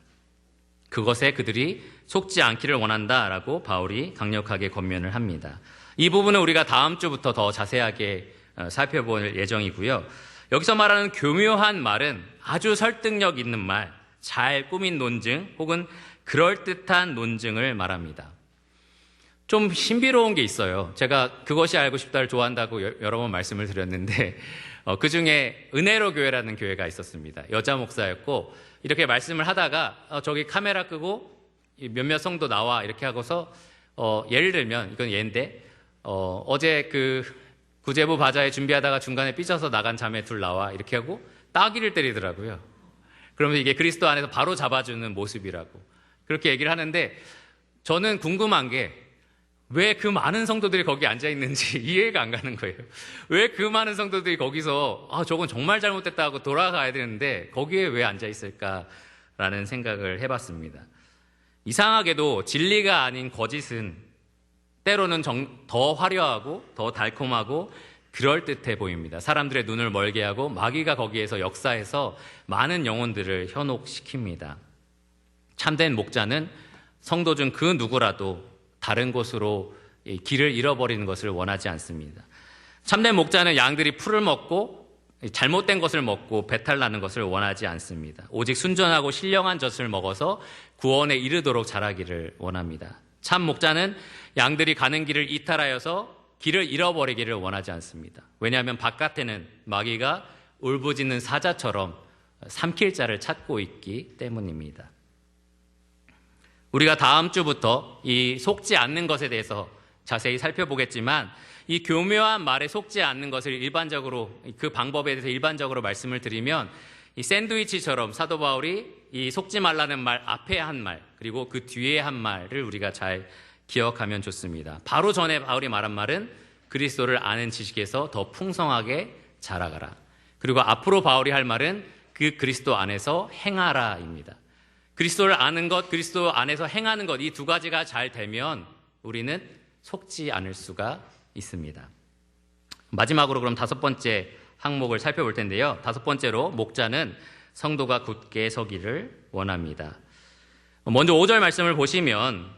그것에 그들이 속지 않기를 원한다라고 바울이 강력하게 권면을 합니다. 이 부분은 우리가 다음 주부터 더 자세하게 살펴볼 예정이고요. 여기서 말하는 교묘한 말은 아주 설득력 있는 말, 잘 꾸민 논증 혹은 그럴듯한 논증을 말합니다. 좀 신비로운 게 있어요. 제가 그것이 알고 싶다를 좋아한다고 여러 번 말씀을 드렸는데 그 중에 은혜로 교회라는 교회가 있었습니다. 여자 목사였고 이렇게 말씀을 하다가 저기 카메라 끄고 몇몇 성도 나와 이렇게 하고서 예를 들면 이건 예인데 어제 그 구제부 바자회 준비하다가 중간에 삐져서 나간 자매 둘 나와 이렇게 하고 따귀를 때리더라고요. 그러면 이게 그리스도 안에서 바로 잡아주는 모습이라고 그렇게 얘기를 하는데 저는 궁금한 게 왜 그 많은 성도들이 거기 앉아 있는지 이해가 안 가는 거예요. 왜 그 많은 성도들이 거기서 저건 정말 잘못됐다 하고 돌아가야 되는데 거기에 왜 앉아 있을까라는 생각을 해봤습니다. 이상하게도 진리가 아닌 거짓은 때로는 더 화려하고 더 달콤하고 그럴듯해 보입니다. 사람들의 눈을 멀게 하고 마귀가 거기에서 역사해서 많은 영혼들을 현혹시킵니다. 참된 목자는 성도 중 그 누구라도 다른 곳으로 길을 잃어버리는 것을 원하지 않습니다. 참된 목자는 양들이 풀을 먹고 잘못된 것을 먹고 배탈 나는 것을 원하지 않습니다. 오직 순전하고 신령한 젖을 먹어서 구원에 이르도록 자라기를 원합니다. 참 목자는 양들이 가는 길을 이탈하여서 길을 잃어버리기를 원하지 않습니다. 왜냐하면 바깥에는 마귀가 울부짖는 사자처럼 삼킬 자를 찾고 있기 때문입니다. 우리가 다음 주부터 이 속지 않는 것에 대해서 자세히 살펴보겠지만 이 교묘한 말에 속지 않는 것을 일반적으로 그 방법에 대해서 일반적으로 말씀을 드리면 이 샌드위치처럼 사도 바울이 이 속지 말라는 말 앞에 한 말 그리고 그 뒤에 한 말을 우리가 잘 기억하면 좋습니다. 바로 전에 바울이 말한 말은 그리스도를 아는 지식에서 더 풍성하게 자라가라. 그리고 앞으로 바울이 할 말은 그 그리스도 안에서 행하라입니다. 그리스도를 아는 것, 그리스도 안에서 행하는 것, 이 두 가지가 잘 되면 우리는 속지 않을 수가 있습니다. 마지막으로 그럼 다섯 번째 항목을 살펴볼 텐데요. 다섯 번째로 목자는 성도가 굳게 서기를 원합니다. 먼저 5절 말씀을 보시면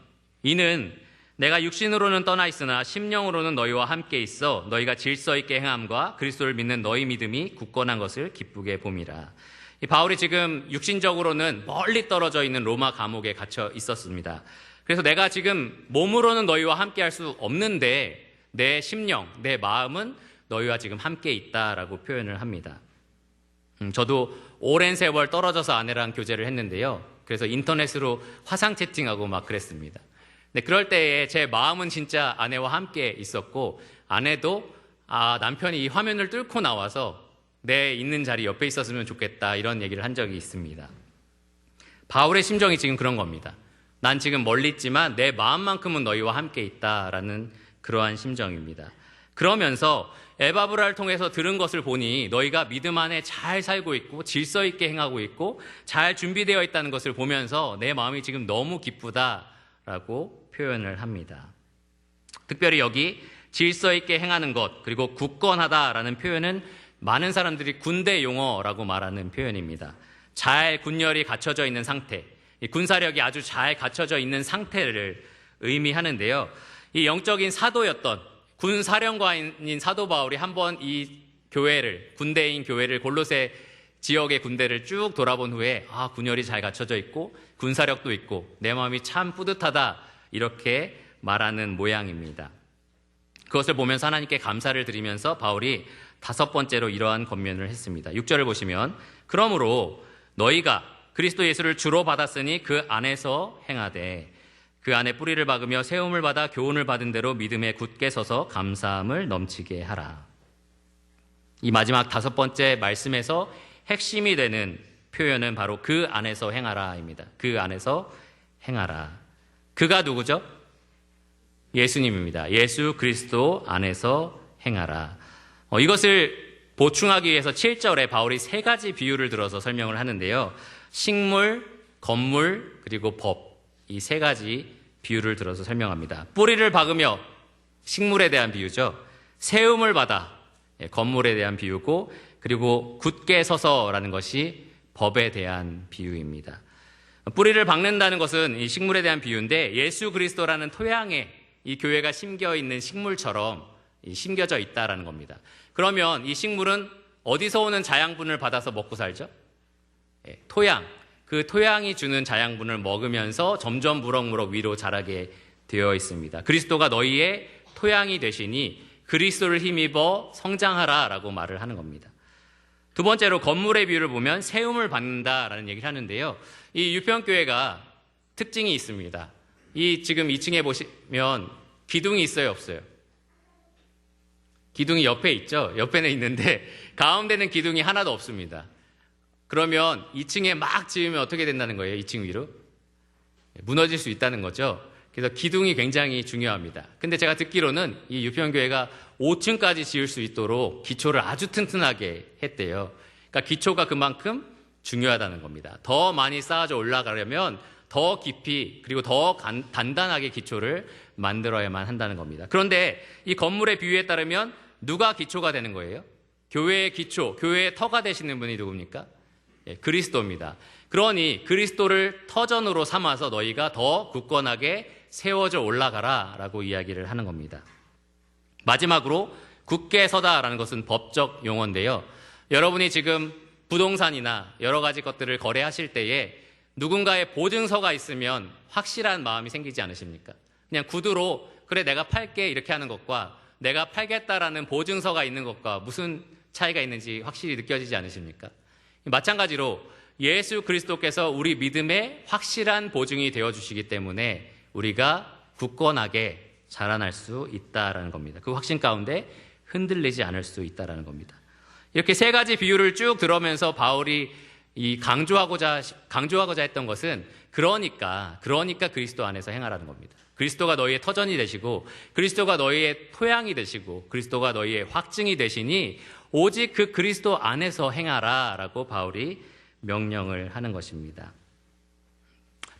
이는 내가 육신으로는 떠나 있으나 심령으로는 너희와 함께 있어 너희가 질서 있게 행함과 그리스도를 믿는 너희 믿음이 굳건한 것을 기쁘게 봄이라. 바울이 지금 육신적으로는 멀리 떨어져 있는 로마 감옥에 갇혀 있었습니다. 그래서 내가 지금 몸으로는 너희와 함께 할 수 없는데 내 심령, 내 마음은 너희와 지금 함께 있다라고 표현을 합니다. 저도 오랜 세월 떨어져서 아내랑 교제를 했는데요. 그래서 인터넷으로 화상 채팅하고 막 그랬습니다. 근데 그럴 때에 제 마음은 진짜 아내와 함께 있었고 아내도 남편이 이 화면을 뚫고 나와서 내 있는 자리 옆에 있었으면 좋겠다 이런 얘기를 한 적이 있습니다. 바울의 심정이 지금 그런 겁니다. 난 지금 멀리 있지만 내 마음만큼은 너희와 함께 있다라는 그러한 심정입니다. 그러면서 에바브라를 통해서 들은 것을 보니 너희가 믿음 안에 잘 살고 있고 질서 있게 행하고 있고 잘 준비되어 있다는 것을 보면서 내 마음이 지금 너무 기쁘다라고 표현을 합니다. 특별히 여기 질서 있게 행하는 것 그리고 굳건하다라는 표현은 많은 사람들이 군대 용어라고 말하는 표현입니다. 잘 군열이 갖춰져 있는 상태, 군사력이 아주 잘 갖춰져 있는 상태를 의미하는데요. 이 영적인 사도였던 군사령관인 사도 바울이 한번 이 교회를, 군대인 교회를 골로새 지역의 군대를 쭉 돌아본 후에 군열이 잘 갖춰져 있고 군사력도 있고 내 마음이 참 뿌듯하다 이렇게 말하는 모양입니다. 그것을 보면서 하나님께 감사를 드리면서 바울이 5번째로 이러한 권면을 했습니다. 6절을 보시면 그러므로 너희가 그리스도 예수를 주로 받았으니 그 안에서 행하되 그 안에 뿌리를 박으며 세움을 받아 교훈을 받은 대로 믿음에 굳게 서서 감사함을 넘치게 하라. 이 마지막 5번째 말씀에서 핵심이 되는 표현은 바로 그 안에서 행하라입니다. 그 안에서 행하라. 그가 누구죠? 예수님입니다. 예수 그리스도 안에서 행하라. 이것을 보충하기 위해서 7절에 바울이 3가지 비유를 들어서 설명을 하는데요. 식물, 건물, 그리고 법. 이 3가지 비유를 들어서 설명합니다. 뿌리를 박으며 식물에 대한 비유죠. 세움을 받아 건물에 대한 비유고, 그리고 굳게 서서라는 것이 법에 대한 비유입니다. 뿌리를 박는다는 것은 이 식물에 대한 비유인데 예수 그리스도라는 토양에 이 교회가 심겨 있는 식물처럼 심겨져 있다라는 겁니다. 그러면 이 식물은 어디서 오는 자양분을 받아서 먹고 살죠? 토양. 그 토양이 주는 자양분을 먹으면서 점점 무럭무럭 위로 자라게 되어 있습니다. 그리스도가 너희의 토양이 되시니 그리스도를 힘입어 성장하라라고 말을 하는 겁니다. 2번째로 건물의 비유를 보면 세움을 받는다라는 얘기를 하는데요. 이 유평교회가 특징이 있습니다. 지금 2층에 보시면 기둥이 있어요, 없어요? 기둥이 옆에 있죠? 옆에는 있는데 가운데는 기둥이 하나도 없습니다. 그러면 2층에 막 지으면 어떻게 된다는 거예요? 2층 위로? 무너질 수 있다는 거죠. 그래서 기둥이 굉장히 중요합니다. 근데 제가 듣기로는 이 유평교회가 5층까지 지을 수 있도록 기초를 아주 튼튼하게 했대요. 그러니까 기초가 그만큼 중요하다는 겁니다. 더 많이 쌓아져 올라가려면 더 깊이 그리고 더 단단하게 기초를 만들어야만 한다는 겁니다. 그런데 이 건물의 비유에 따르면 누가 기초가 되는 거예요? 교회의 기초, 교회의 터가 되시는 분이 누굽니까? 그리스도입니다. 그러니 그리스도를 터전으로 삼아서 너희가 더 굳건하게 세워져 올라가라 라고 이야기를 하는 겁니다. 마지막으로 굳게 서다라는 것은 법적 용어인데요. 여러분이 지금 부동산이나 여러 가지 것들을 거래하실 때에 누군가의 보증서가 있으면 확실한 마음이 생기지 않으십니까? 그냥 구두로 그래 내가 팔게 이렇게 하는 것과 내가 팔겠다라는 보증서가 있는 것과 무슨 차이가 있는지 확실히 느껴지지 않으십니까? 마찬가지로 예수 그리스도께서 우리 믿음의 확실한 보증이 되어주시기 때문에 우리가 굳건하게 자라날 수 있다라는 겁니다. 그 확신 가운데 흔들리지 않을 수 있다라는 겁니다. 이렇게 3가지 비유를 쭉 들으면서 바울이 강조하고자 했던 것은 그러니까 그리스도 안에서 행하라는 겁니다. 그리스도가 너희의 터전이 되시고 그리스도가 너희의 토양이 되시고 그리스도가 너희의 확증이 되시니 오직 그 그리스도 안에서 행하라라고 바울이 명령을 하는 것입니다.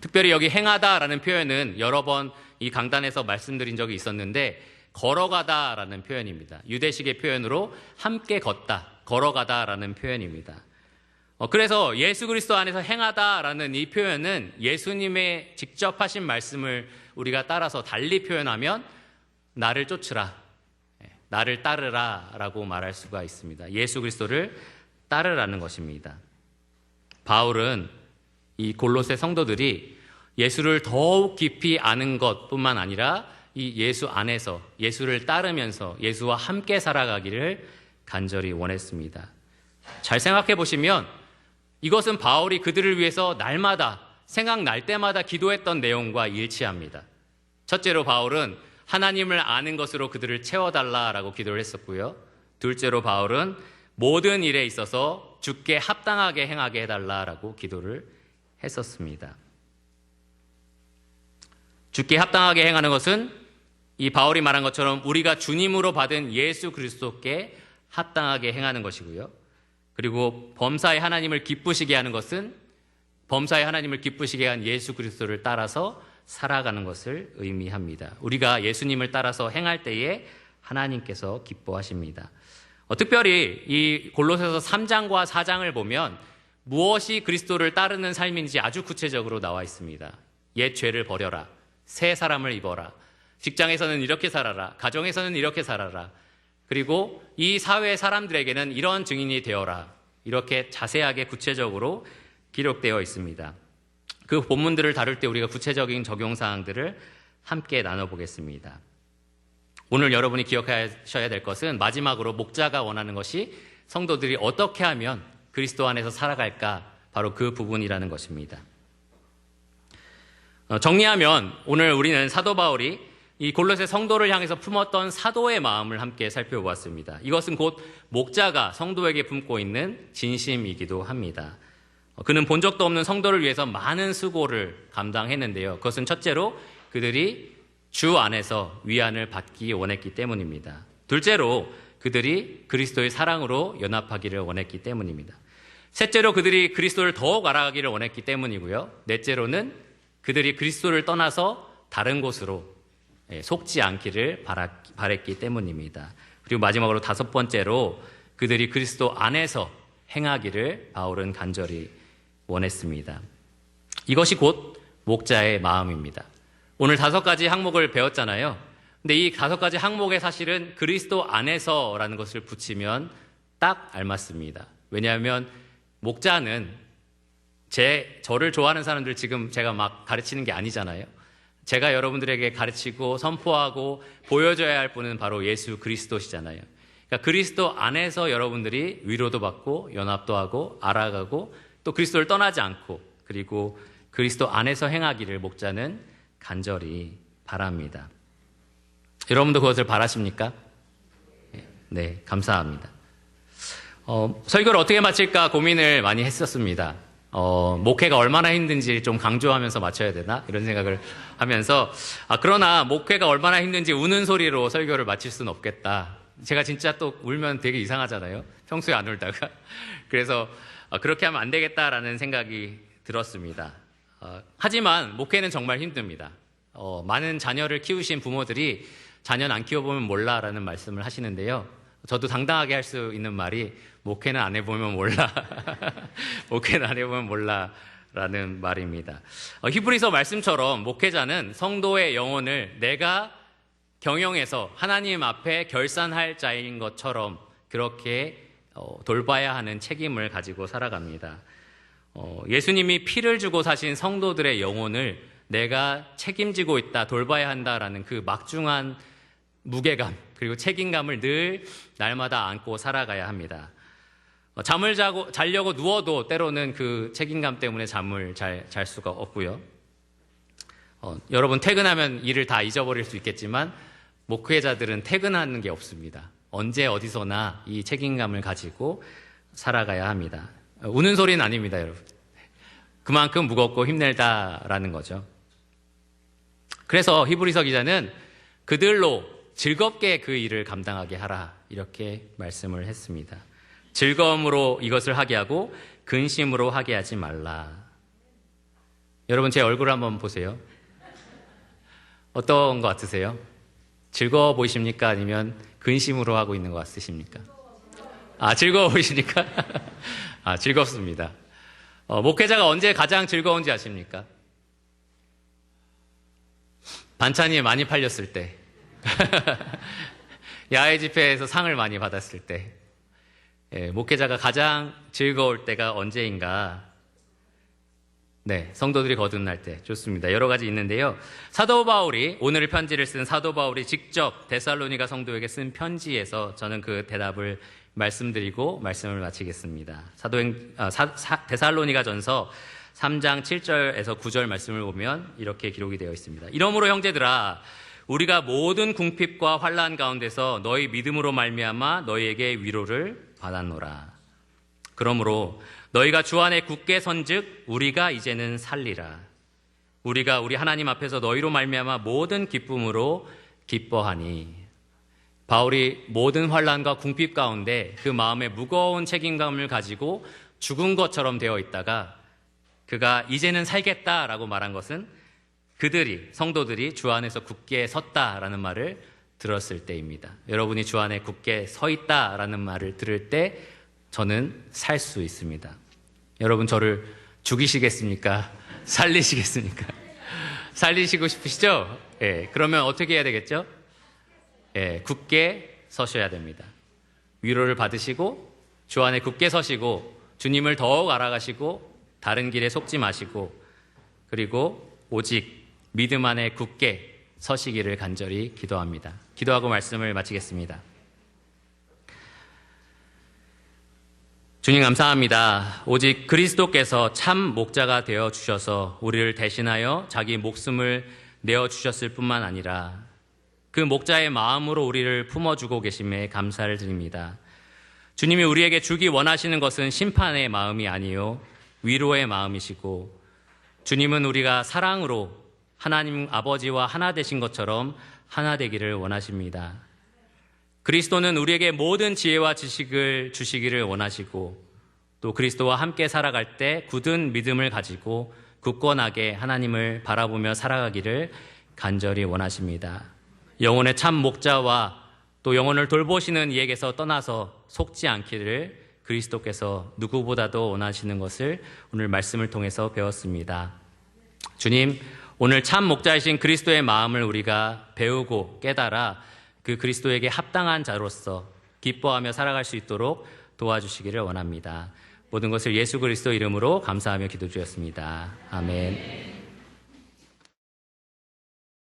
특별히 여기 행하다라는 표현은 여러 번 이 강단에서 말씀드린 적이 있었는데 걸어가다라는 표현입니다. 유대식의 표현으로 함께 걷다, 걸어가다라는 표현입니다. 그래서 예수 그리스도 안에서 행하다라는 이 표현은 예수님의 직접 하신 말씀을 우리가 따라서 달리 표현하면 나를 쫓으라, 나를 따르라 라고 말할 수가 있습니다. 예수 그리스도를 따르라는 것입니다. 바울은 이 골로새 성도들이 예수를 더욱 깊이 아는 것뿐만 아니라 이 예수 안에서 예수를 따르면서 예수와 함께 살아가기를 간절히 원했습니다. 잘 생각해 보시면 이것은 바울이 그들을 위해서 날마다 생각날 때마다 기도했던 내용과 일치합니다. 첫째로 바울은 하나님을 아는 것으로 그들을 채워달라라고 기도를 했었고요. 둘째로 바울은 모든 일에 있어서 주께 합당하게 행하게 해달라라고 기도를 했었습니다. 주께 합당하게 행하는 것은 이 바울이 말한 것처럼 우리가 주님으로 받은 예수 그리스도께 합당하게 행하는 것이고요. 그리고 범사의 하나님을 기쁘시게 하는 것은 범사의 하나님을 기쁘시게 한 예수 그리스도를 따라서 살아가는 것을 의미합니다. 우리가 예수님을 따라서 행할 때에 하나님께서 기뻐하십니다. 특별히 이 골로새서 3장과 4장을 보면 무엇이 그리스도를 따르는 삶인지 아주 구체적으로 나와 있습니다. 옛 죄를 버려라. 새 사람을 입어라. 직장에서는 이렇게 살아라. 가정에서는 이렇게 살아라. 그리고 이 사회 사람들에게는 이런 증인이 되어라. 이렇게 자세하게 구체적으로 기록되어 있습니다. 그 본문들을 다룰 때 우리가 구체적인 적용사항들을 함께 나눠보겠습니다. 오늘 여러분이 기억하셔야 될 것은 마지막으로 목자가 원하는 것이 성도들이 어떻게 하면 그리스도 안에서 살아갈까, 바로 그 부분이라는 것입니다. 정리하면 오늘 우리는 사도 바울이 이 골로새 성도를 향해서 품었던 사도의 마음을 함께 살펴보았습니다. 이것은 곧 목자가 성도에게 품고 있는 진심이기도 합니다. 그는 본 적도 없는 성도를 위해서 많은 수고를 감당했는데요. 그것은 첫째로 그들이 주 안에서 위안을 받기 원했기 때문입니다. 둘째로 그들이 그리스도의 사랑으로 연합하기를 원했기 때문입니다. 셋째로 그들이 그리스도를 더욱 알아가기를 원했기 때문이고요. 넷째로는 그들이 그리스도를 떠나서 다른 곳으로 속지 않기를 바랬기 때문입니다. 그리고 마지막으로 다섯 번째로 그들이 그리스도 안에서 행하기를 바울은 간절히 원했습니다. 이것이 곧 목자의 마음입니다. 오늘 5가지 항목을 배웠잖아요. 근데 이 5가지 항목에 사실은 그리스도 안에서라는 것을 붙이면 딱 알맞습니다. 왜냐하면 목자는 저를 좋아하는 사람들 지금 제가 막 가르치는 게 아니잖아요. 제가 여러분들에게 가르치고 선포하고 보여줘야 할 분은 바로 예수 그리스도시잖아요. 그러니까 그리스도 안에서 여러분들이 위로도 받고 연합도 하고 알아가고 또 그리스도를 떠나지 않고 그리고 그리스도 안에서 행하기를 목자는 간절히 바랍니다. 여러분도 그것을 바라십니까? 네, 감사합니다. 설교를 어떻게 마칠까 고민을 많이 했었습니다. 목회가 얼마나 힘든지 좀 강조하면서 마쳐야 되나? 이런 생각을 하면서, 그러나 목회가 얼마나 힘든지 우는 소리로 설교를 마칠 수는 없겠다. 제가 진짜 또 울면 되게 이상하잖아요. 평소에 안 울다가. 그래서 그렇게 하면 안 되겠다라는 생각이 들었습니다. 하지만 목회는 정말 힘듭니다. 많은 자녀를 키우신 부모들이 자녀는 안 키워보면 몰라라는 말씀을 하시는데요. 저도 당당하게 할 수 있는 말이 목회는 안 해보면 몰라. 목회는 안 해보면 몰라라는 말입니다. 히브리서 말씀처럼 목회자는 성도의 영혼을 내가 경영해서 하나님 앞에 결산할 자인 것처럼 그렇게 돌봐야 하는 책임을 가지고 살아갑니다. 예수님이 피를 주고 사신 성도들의 영혼을 내가 책임지고 있다, 돌봐야 한다라는 그 막중한 무게감 그리고 책임감을 늘 날마다 안고 살아가야 합니다. 잠을 자려고 누워도 때로는 그 책임감 때문에 잠을 잘 수가 없고요. 여러분 퇴근하면 일을 다 잊어버릴 수 있겠지만 목회자들은 퇴근하는 게 없습니다. 언제 어디서나 이 책임감을 가지고 살아가야 합니다. 우는 소리는 아닙니다, 여러분. 그만큼 무겁고 힘들다라는 거죠. 그래서 히브리서 기자는 그들로 즐겁게 그 일을 감당하게 하라 이렇게 말씀을 했습니다. 즐거움으로 이것을 하게 하고 근심으로 하게 하지 말라. 여러분 제 얼굴 한번 보세요. 어떤 것 같으세요? 즐거워 보이십니까? 아니면 근심으로 하고 있는 것 같으십니까? 즐거워 보이십니까? 즐겁습니다. 목회자가 언제 가장 즐거운지 아십니까? 반찬이 많이 팔렸을 때. 야외 집회에서 상을 많이 받았을 때. 목회자가 가장 즐거울 때가 언제인가? 네, 성도들이 거듭날 때. 좋습니다. 여러 가지 있는데요. 사도 바울이, 오늘 편지를 쓴 사도 바울이 직접 데살로니가 성도에게 쓴 편지에서 저는 그 대답을 말씀드리고 말씀을 마치겠습니다. 데살로니가 전서 3장 7절에서 9절 말씀을 보면 이렇게 기록이 되어 있습니다. 이러므로 형제들아, 우리가 모든 궁핍과 환난 가운데서 너희 믿음으로 말미암아 너희에게 위로를 받았노라. 그러므로 너희가 주 안에 굳게 선즉 우리가 이제는 살리라. 우리가 우리 하나님 앞에서 너희로 말미암아 모든 기쁨으로 기뻐하니. 바울이 모든 환난과 궁핍 가운데 그 마음에 무거운 책임감을 가지고 죽은 것처럼 되어 있다가 그가 이제는 살겠다라고 말한 것은 그들이, 성도들이 주 안에서 굳게 섰다라는 말을 들었을 때입니다. 여러분이 주 안에 굳게 서 있다라는 말을 들을 때 저는 살 수 있습니다. 여러분 저를 죽이시겠습니까? 살리시겠습니까? 살리시고 싶으시죠? 그러면 어떻게 해야 되겠죠? 굳게 서셔야 됩니다. 위로를 받으시고 주 안에 굳게 서시고 주님을 더욱 알아가시고 다른 길에 속지 마시고 그리고 오직 믿음 안에 굳게 서시기를 간절히 기도합니다. 기도하고 말씀을 마치겠습니다. 주님 감사합니다. 오직 그리스도께서 참 목자가 되어 주셔서 우리를 대신하여 자기 목숨을 내어 주셨을 뿐만 아니라 그 목자의 마음으로 우리를 품어주고 계심에 감사를 드립니다. 주님이 우리에게 주기 원하시는 것은 심판의 마음이 아니요 위로의 마음이시고 주님은 우리가 사랑으로 하나님 아버지와 하나 되신 것처럼 하나 되기를 원하십니다. 그리스도는 우리에게 모든 지혜와 지식을 주시기를 원하시고 또 그리스도와 함께 살아갈 때 굳은 믿음을 가지고 굳건하게 하나님을 바라보며 살아가기를 간절히 원하십니다. 영혼의 참 목자와 또 영혼을 돌보시는 이에게서 떠나서 속지 않기를 그리스도께서 누구보다도 원하시는 것을 오늘 말씀을 통해서 배웠습니다. 주님, 오늘 참 목자이신 그리스도의 마음을 우리가 배우고 깨달아 그 그리스도에게 합당한 자로서 기뻐하며 살아갈 수 있도록 도와주시기를 원합니다. 모든 것을 예수 그리스도 이름으로 감사하며 기도드렸습니다. 아멘.